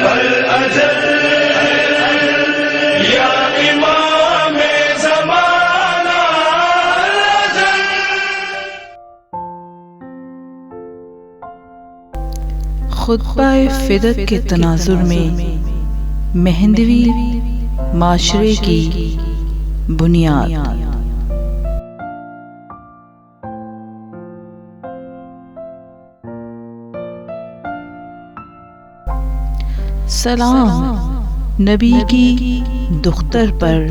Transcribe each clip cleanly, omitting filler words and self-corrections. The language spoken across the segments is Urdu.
الاجل یا امام زمانہ الاجل۔ خطبہ فدق کے تناظر میں مہندوی معاشرے کی بنیاد۔ سلام نبی کی دختر پر،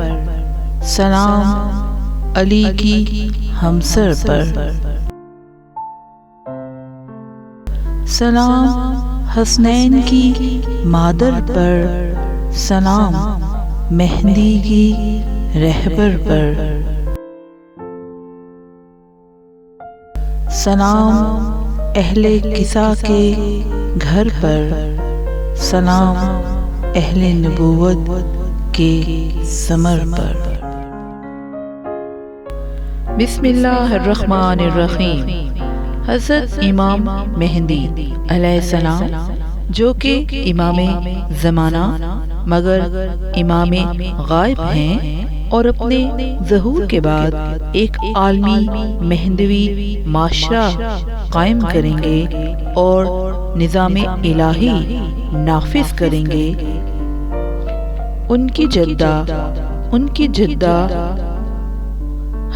سلام علی کی ہمسر پر، سلام حسنین کی مادر پر، سلام مہندی کی رہبر پر، سلام اہل کسا کے گھر پر، سلام اہل نبوت کے ثمر پر۔ بسم اللہ الرحمن الرحیم۔ حضرت امام مہندی علیہ السلام جو کہ امام زمانہ مگر امام غائب ہیں اور اپنے ظہور کے بعد ایک عالمی مہندوی معاشرہ قائم کریں گے اور نظام الہی نافذ کریں گے، ان کی جدہ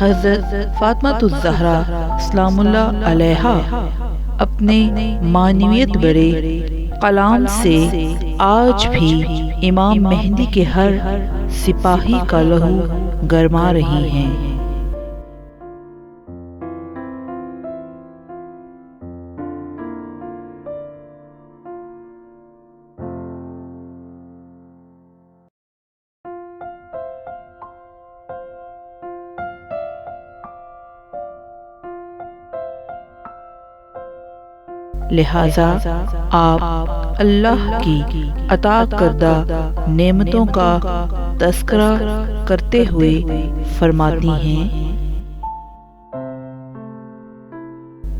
حضرت فاطمہ الزہرا سلام اللہ علیہا اپنے معنویت بڑے کلام سے آج بھی امام مہندی کے ہر سپاہی کا لہو گرما رہی ہیں۔ لہذا آپ اللہ کی عطا کردہ نعمتوں کا تذکرہ کرتے ہوئے فرماتی ہیں،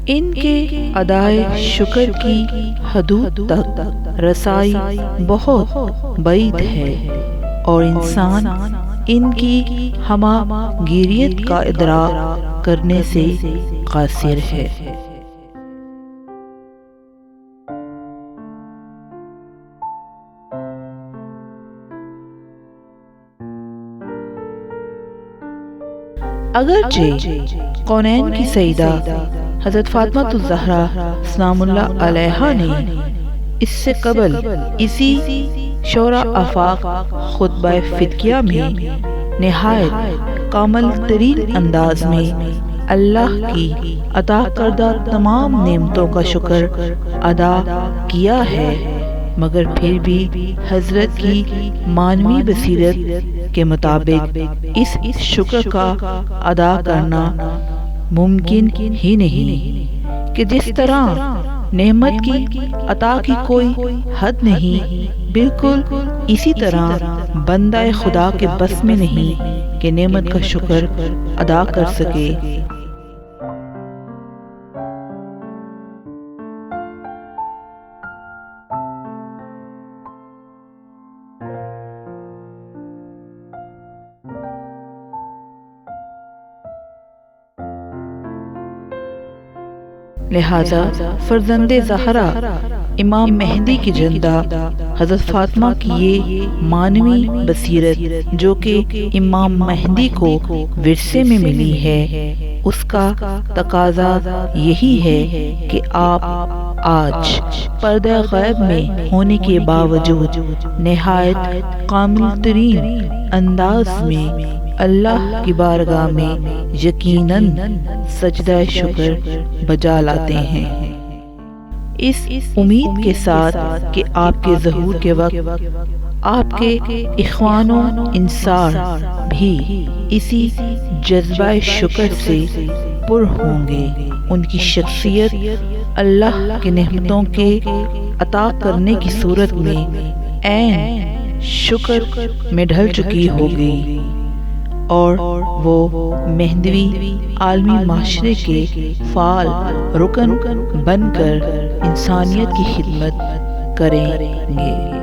ان کے ادائے شکر کی حدود تک رسائی بہت بعید ہے اور انسان ان کی ہمہ گیریت کا ادراک کرنے سے قاصر ہے۔ اگرچہ کونین کی سیدہ حضرت فاطمہ الزہرا سلام اللہ علیہا نے اس سے قبل اسی شورا آفاق خطبہ فدقیہ میں نہایت کامل ترین انداز میں اللہ کی عطا کردہ تمام نعمتوں کا شکر ادا کیا ہے، مگر پھر بھی حضرت کی معنوی بصیرت کے مطابق اس شکر کا ادا کرنا ممکن ہی نہیں کہ جس طرح نعمت کی عطا کی کوئی حد نہیں، بالکل اسی طرح بندہ خدا کے بس میں نہیں کہ نعمت کا شکر ادا کر سکے۔ لہذا فرزند زہرا امام مہندی کی جندہ حضرت فاطمہ کی یہ معنوی بصیرت جو کہ امام مہندی کو ورثے میں ملی ہے، اس کا تقاضا یہی ہے کہ آپ آج پردہ غیب میں ہونے کے باوجود نہایت کامل ترین انداز میں اللہ کی بارگاہ میں یقیناً سجدہ شکر بجا لاتے ہیں، اس امید کے ساتھ کہ آپ کے ظہور کے وقت آپ کے اخوان و انصار بھی اسی جذبہ شکر سے پر ہوں گے، ان کی شخصیت اللہ کی نعمتوں کے عطا کرنے کی صورت میں عین شکر میں ڈھل چکی ہوگی اور وہ مہندوی عالمی معاشرے کے فعال رکن بن کر انسانیت کی خدمت کریں گے۔